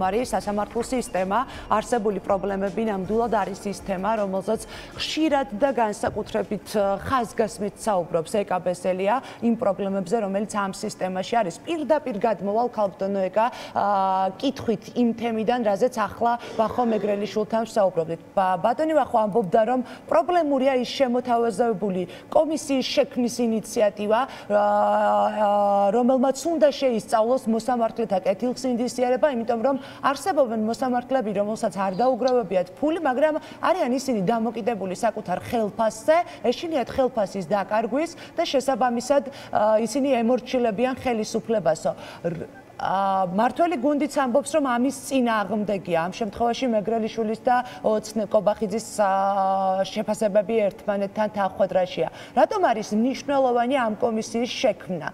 არის სასამართლო სისტემა, არსებული პრობლემები ნამდვილად არის სისტემა, რომელზეც ხშირად და განსაკუთრებით ხაზგასმით საუბრობს ეკაბესელია იმ პრობლემებზე, რომელიც ამ სისტემაში არის. პირდაპირ გადმოვალ ქალბატონო ეკა კითხვით იმ თემიდან, რაზეც ახლა ვახო მეგრელიშვილთან ვსაუბრობდით. ბატონი ვახო ამბობდა, რომ პრობლემურია ის შემოთავაზებული კომისიის შექმნის ინიციატივა, რომელმაც უნდა შეისწავლოს მოსამართლეთა კეთილსინდისიერება, იმიტომ რომ არსებობენ მოსამართლეები, რომელსაც არ დაუგროვებიათ ფული, მაგრამ არიან ისინი დამოკიდებული საკუთარ ხელფასზე, ეშინიათ ხელფასის დაკარგვის და შესაბამისად ისინი ემორჩილებიან ხელისუფლებასო. მართველი გუნდიც ამბობს, რომ ამის წინააღმდეგია. ამ შემთხვევაში მეგრელიშვილის და ოცნე კობახიძის შეფასებები ერთმანეთთან თანხვედრაშია. რატომ არის მნიშვნელოვანი ამ კომისიის შექმნა?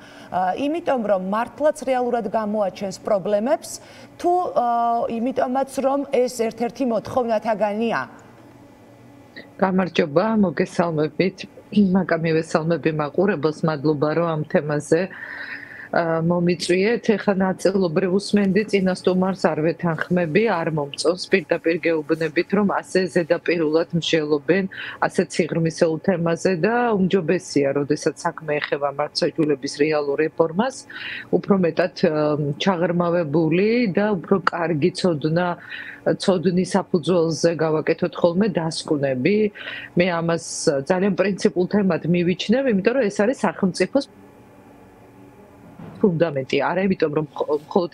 იმიტომ რომ მართლაც რეალურად გამოაჩენს პრობლემებს, თუ იმიტომაც რომ ეს ერთ-ერთი მოთხოვნათაგანია? გამარჯობა, მოგესალმებით. მაგა მივესალმები მაყურებელს, მადლობა რომ ამ თემაზე მომიწვიეთ. ეხლა ნაწილობრივ უსმენდი წინასწარმეტყველს არ ვეთანხმები, არ მომწონს პირდაპირ გეუბნებით, რომ ასე ზედაპირულად მსჯელობენ ასეთ სიღრმისეულ თემაზე და უმჯობესია, როდესაც საქმე ეხება მართლმსაჯულების რეალურ რეფორმას, უფრო მეტად ჩაღრმავებული და უფრო კარგი ცოდნის საფუძველზე გავაკეთოთ ხოლმე დასკვნები. მე ამას ძალიან პრინციპულ თემად მივიჩნევ, იმიტომ რომ ეს არის სახელმწიფოს ფუნდამენტი, არა იმიტომ რომ მხოლოდ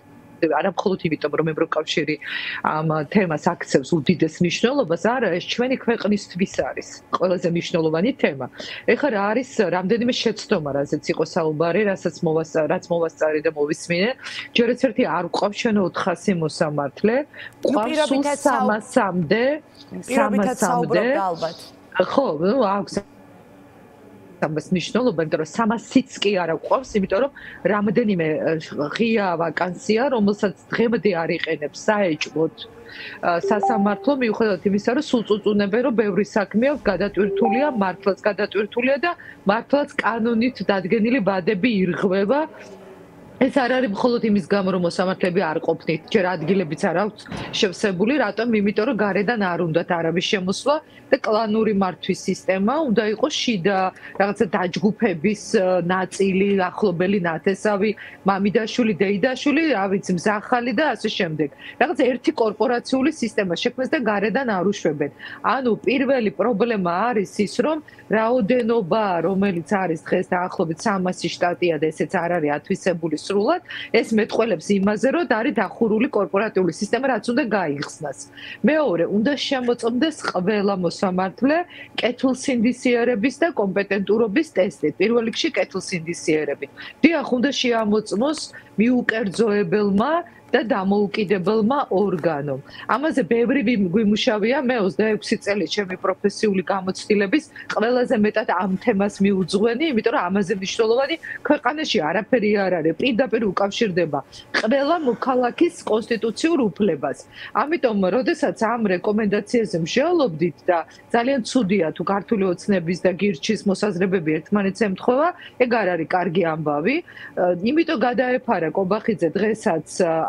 იმიტომ რომ ევროკავშირი ამ თემას აქცევს უდიდეს მნიშვნელობას, არა, ეს ჩვენი ქვეყნისთვის არის ყველაზე მნიშვნელოვანი თემა. ეხლა რა არის რამდენიმე შეცდომა, რაზეც იყო საუბარი, რაც მოვასწარი და მოვისმინე, ჯერაც ერთი არ გვყავს ჩვენ 400 მოსამართლე, გვყავს სულ 300-მდე, 300-მდე. ხო, აქვს ამას მნიშვნელობა, იმიტომ რომ 300-იც კი არ აყვავს, იმიტომ რომ რამდენიმე ღია ვაკანსია, რომელსაც დღემდე არ იყენებს საეჭვოდ სასამართლო, მიუხედავად იმისა, რომ სულ წუწუნებენ, რომ ბევრი საქმე აქვს გადატვირთულია, მართლაც გადატვირთულია და მართლაც კანონით დადგენილი ვადები ირღვევა. ეს არ არის მხოლოდ იმის გამო, რომ მოსამართლეები არ ყოფნით, ჯერ ადგილებიც არ აქვს შევსებული, რატომ? იმიტომ რომ გარედან არ უნდათ არავის შემოსვლა და კლანური მართვის სისტემა უნდა იყოს შიდა, რაღაცა დაჯგუფების ნაწილი, ახლობელი ნათესავი, მამიდაშვილი, დეიდაშვილი, რა ვიცი, მზახალი და ასე შემდეგ. რაღაც ერთი კორპორაციული სისტემა შექმნეს და გარედან არ უშვებენ. ანუ პირველი პრობლემა არის ის, რომ რაოდენობა, რომელიც არის დღეს დაახლოებით 300 შტატია და ესეც არ არის ათვისებული სრულად, ეს მეტყველებს იმაზე, რომ არის დახურული კორპორატიული სისტემა, რაც უნდა გაიხსნას. მეორე, უნდა შემოწმდეს ყველა მოსამართლე კეთილსინდისიერების და კომპეტენტურობის ტესტი. პირველ რიგში კეთილსინდისიერები. დიახ, უნდა შეამოწმოს მიუკერძოებელმა და დამოუკიდებელმა ორგანომ. ამაზე ბევრი გვიმუშავია მე 26 წელი ჩემი პროფესიული გამოცდილების ყველაზე მეტად ამ თემას მიუძღვენი, იმიტომ რომ ამაზე მნიშვნელოვანი ქვეყანაში არაფერი არ არის, პირდაპირ უკავშირდება ყველა მოქალაქის კონსტიტუციურ უფლებას. ამიტომ, როდესაც ამ რეკომენდაციაზე მსჯელობდით და ძალიან ცუდია თუ ქართული ოცნების და გირჩის მოსაზრებები ერთმანეთს ემთხვევა, ეგ არ არის კარგი ამბავი. იმიტომ გადაეფარა კობახიძე დღესაც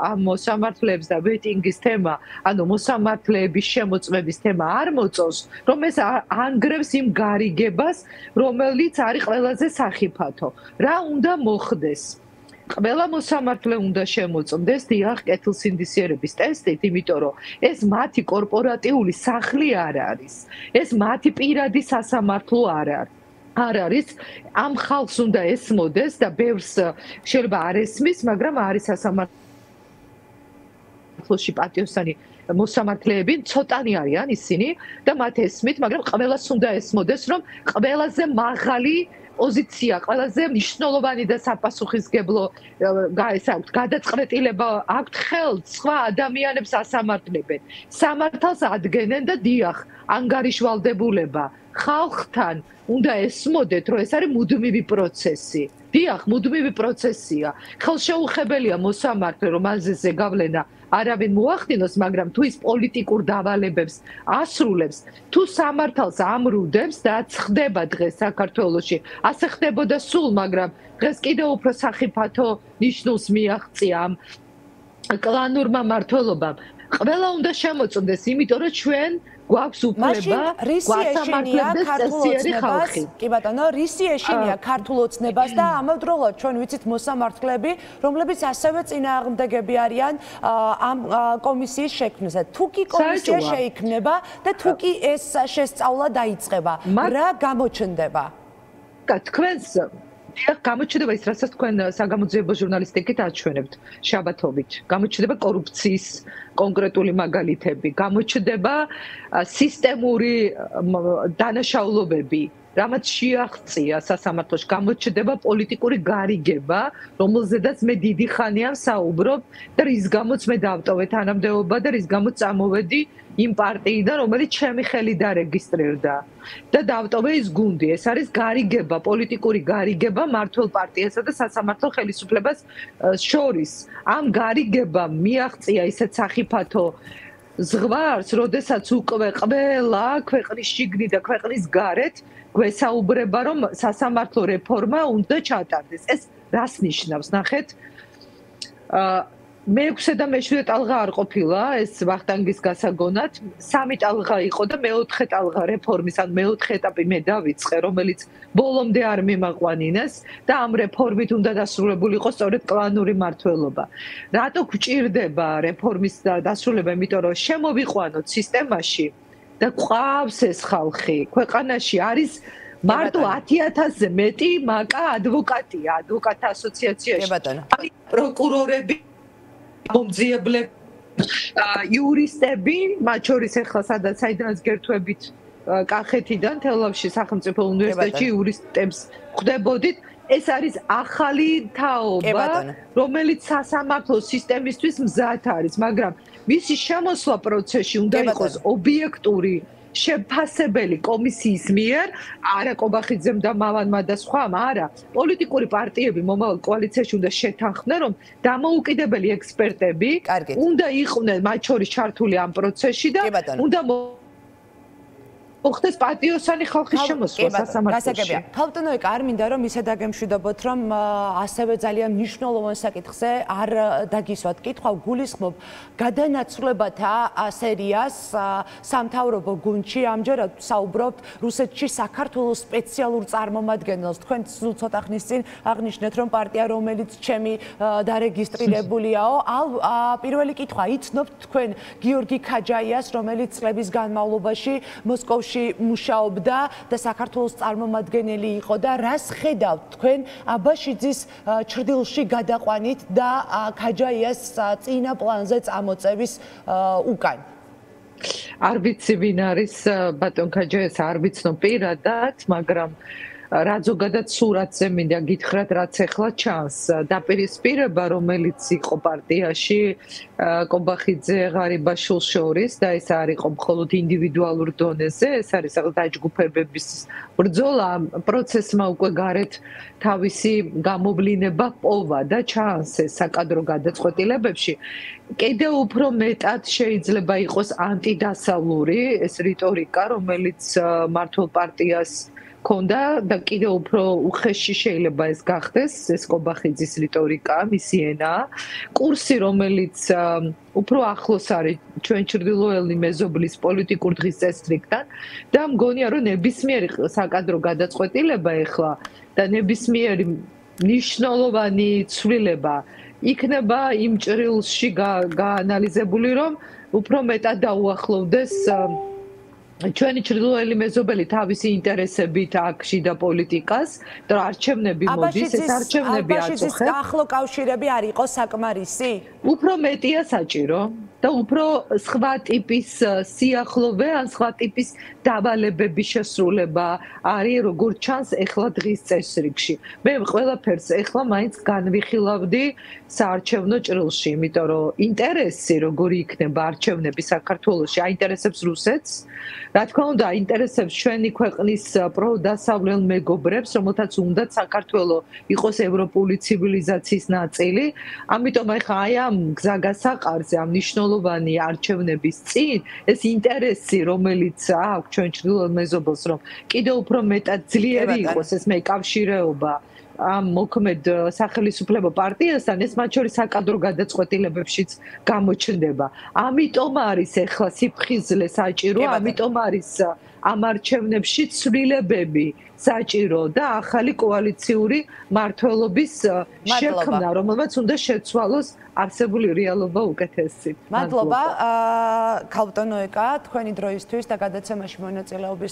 ამ მოსამართლეებს და ვეტინგის თემა, ანუ მოსამართლეების შემოწმების თემა არ მოწონს, რომ ეს ანგრევს იმ გარიგებას, რომელიც არის ყველაზე სახიფათო. რა უნდა მოხდეს? ყველა მოსამართლე უნდა შემოწმდეს დიახ კეთილსინდისიერების ტესტით, იმიტომ რომ ეს მათი კორპორატიული სახლი არ არის. ეს მათი პირადი სასამართლო არ არის. ამ ხალხს უნდა ესმოდეს და ბევრს შეიძლება არ ესმის, მაგრამ არის სასამართლოში პატიოსანი მოსამართლეები, ცოტანი არიან ისინი და მათ ესმით, მაგრამ ყველას უნდა ესმოდეს, რომ ყველაზე მაღალი პოზიცია, ყველაზე მნიშვნელოვანი და საპასუხისმგებლო გადაწყვეტილება აქვთ ხელთ სხვა ადამიანებს ასამართლებენ. სამართალს ადგენენ და დიახ, ანგარიშვალდებულება ხალხთან უნდა ესმოდეთ, რომ ეს არის მუდმივი პროცესი. დიახ, მუდმივი პროცესია. ხელშეუხებელია მოსამართლე, რომ აზზე გავლენა არავინ მოახდინოს, მაგრამ თუ ის პოლიტიკურ დავალებებს ასრულებს, თუ სამართალს ამრუდებს და ხდება დღეს საქართველოში, ასე ხდებოდა სულ, მაგრამ დღეს კიდევ უფრო სახიფათო ნიშნულს მიაღწია კლანურმა მმართველობამ ყველა უნდა შემოწმდეს, იმიტომ რომ ჩვენ გვაქვს უფლება გვასამართლებდეს წესიერი ხალხი. კი ბატონო, რისი ეშინია ქართულ ოცნებას და ამავდროულად ჩვენ ვიცით მოსამართლეები, რომლებიც ასევე წინააღმდეგები არიან ამ კომისიის შექმნაზე. თუ კი კომისია შეიქმნება და თუ კი ეს შესწავლა დაიწყება, რა გამოჩნდება? თქვენს გამოჩნდება ის, რასაც თქვენ საგამოძიებო ჟურნალისტიკით აჩვენებთ შაბათობით. გამოჩნდება კორუფციის კონკრეტული მაგალითები, გამოჩნდება სისტემური დანაშაულობები, რამაც შეაღწია სასამართლოში, გამოჩნდება პოლიტიკური გარიგება, რომელზედაც მე დიდი ხანია ვსაუბრობ და რის გამოც მე დავტოვე თანამდებობა და რის გამოც წამოვედი იმ პარტიიდან, რომელიც ჩემი ხელით დარეგისტრირდა და დავტოვე ის გუნდი. ეს არის გარიგება, პოლიტიკური გარიგება მმართველ პარტიასა და სასამართლო ხელისუფლებას შორის. ამ გარიგებამ მიაღწია ისეთ სახიფათო ზღვარს, როდესაც უკვე ყველა ქვეყნის შიგნით და ქვეყნის გარეთ გვესაუბრება, რომ სასამართლო რეფორმა უნდა ჩატარდეს. ეს რას ნიშნავს? ნახეთ, მე-6 და მე-7 ტალღა არ ყოფილა ეს ვახტანგის გასაგონად, 3 ტალღა იყო და მე-4 ტალღა რეფორმის, ან მე-4 ეტაპი მე დავიწყე, რომელიც ბოლომდე არ მიმაყვანინეს და ამ რეფორმით უნდა დასრულებული იყოს სწორედ კლანური მმართველობა. რატო გვჭირდება რეფორმის დასრულება? იმიტომ რომ შემოვიყვანოთ სისტემაში და გვყავს ეს ხალხი. ქვეყანაში არის მარტო 10,000-ზე მეტი მაკა ადვოკატია, ადვოკატთა ასოციაციაში. არის პროკურორები, მომძიებლები, იურისტები, მათ შორის ახლა საიდანაც გერთვებით კახეთიდან, თელავში სახელმწიფო უნივერსიტეტში იურისტებს ხვდებოდით. ეს არის ახალი თაობა, რომელიც სასამართლო სისტემისთვის მზად არის, მაგრამ მისი შემოსვლა პროცესში უნდა იყოს ობიექტური, შეფასებელი კომისიის მიერ, არა კობახიძემ და მავანმა და სხვამ, არა, პოლიტიკური პარტიები მომავალ კოალიციაში უნდა შეთანხმდნენ, რომ დამოუკიდებელი ექსპერტები უნდა იყვნენ მათ შორის ჩართული ამ პროცესში და უნდა ხდეს პატიოსანი ხალხის შემოსვლა სასამართლოში. ქალბატონო, არ მინდა რომ ისე დაგემშვიდობოთ, რომ ასევე ძალიან მნიშვნელოვან საკითხზე არ დაგისვათ კითხვა, გულისხმობ გადანაცვლებათა სერიას სამთავრობო გუნდში. ამჯერად საუბრობთ რუსეთში საქართველოს სპეციალურ წარმომადგენელს. თქვენ ცოტა ხნის წინ აღნიშნეთ, რომ პარტია, რომელიც ჩემი დარეგისტრირებულიაო, პირველი კითხვა, იცნობთ თქვენ გიორგი ქაჯაიას, რომელიც წლების განმავლობაში მოსკოვში მუშაობდა და საქართველოს წარმომადგენელი იყო და რას ხედავთ თქვენ აბაშიძის ჩრდილში გადაყვანით და ქაჯაიას წინა პლანზე წამოწევის უკან? არ ვიცი ვინ არის ბატონ ქაჯაიას, არ ვიცნობ პირადად, მაგრამ რაც ზოგადად სურათზე მინდა გითხრათ, რაც ახლა ჩანს, დაპირისპირება, რომელიც იყო პარტიაში კობახიძე ღარიბაშვილს შორის და ეს არ იყო მხოლოდ ინდივიდუალურ დონეზე, ეს არის დაჯგუფებების ბრძოლა, პროცესმა უკვე გარეთ თავისი გამოვლენა პოვა და ჩანს ეს საკადრო გადაწყვეტილებებში. კიდევ უფრო მეტად შეიძლება იყოს ანტიდასავლური ეს რიტორიკა, რომელიც მმართველ პარტიას ქონდა და კიდევ უფრო უხეში შეიძლება ეს გახდეს, ეს კობახიძის რიტორიკა, მისი ენა, კურსი, რომელიც უფრო ახლოს არის ჩვენ ჩრდილოელი მეზობლის პოლიტიკურ დღის წესრიგთან და მგონია, რომ ნებისმიერი საკადრო გადაწყვეტილება ეხლა და ნებისმიერი მნიშვნელოვანი ცვლილება იქნება იმ ჭრილში გაანალიზებული, რომ უფრო მეტად დაუახლოვდეს ჩვენი ჩრდილოელი მეზობელი თავისი ინტერესებით აქ შიდა პოლიტიკას, და არჩევნები მოდის, ეს არჩევნები აწუხებს. აბაშიძის ახლო კავშირები არ იყო საკმარისი? უფრო მეტია საჭირო და უფრო სხვა ტიპის სიახლოვე, ან სხვა ტიპის დავალებების შესრულება არის, როგორც ჩანს ეხლა დღის წესრიგში. მე ყველაფერს ეხლა მაინც განვიხილავდი საარჩევნო ჭრილში, იმიტომ რომ ინტერესი როგორი იქნება არჩევნები საქართველოში, აინტერესებს რუსეთს. რა თქმა უნდა, აინტერესებს ჩვენი ქვეყნის პროდასავლელ მეგობრებს, რომელთაც უნდათ საქართველო იყოს ევროპული ცივილიზაციის ნაწილი. ამიტომ ახლა აი ამ გზაგასაყარზე, ამ მნიშვნელოვანი არჩევნების წინ, ეს ინტერესი, რომელიც აქვს ჩვენ ჩრდილოელ მეზობელს, რომ კიდევ უფრო მეტად ძლიერი იყოს ეს მეკავშირეობა ამ მოქმედ სახელმწიფო პარტიასთან ეს მათ შორის საკადრო გადაწყვეტილებებშიც გამოჩნდება. ამიტომ არის ახლა სიფხიზლე საჭირო, ამიტომ არის ამ არჩევნებში ცვლილებები საჭირო და ახალი კოალიციური მმართველობის შექმნა, რომელმაც უნდა შეცვალოს არსებული რეალობა უკეთესი. მადლობა. ქალბატონო ეკა, თქვენი დროისთვის და გადაცემაში მონაწილეობის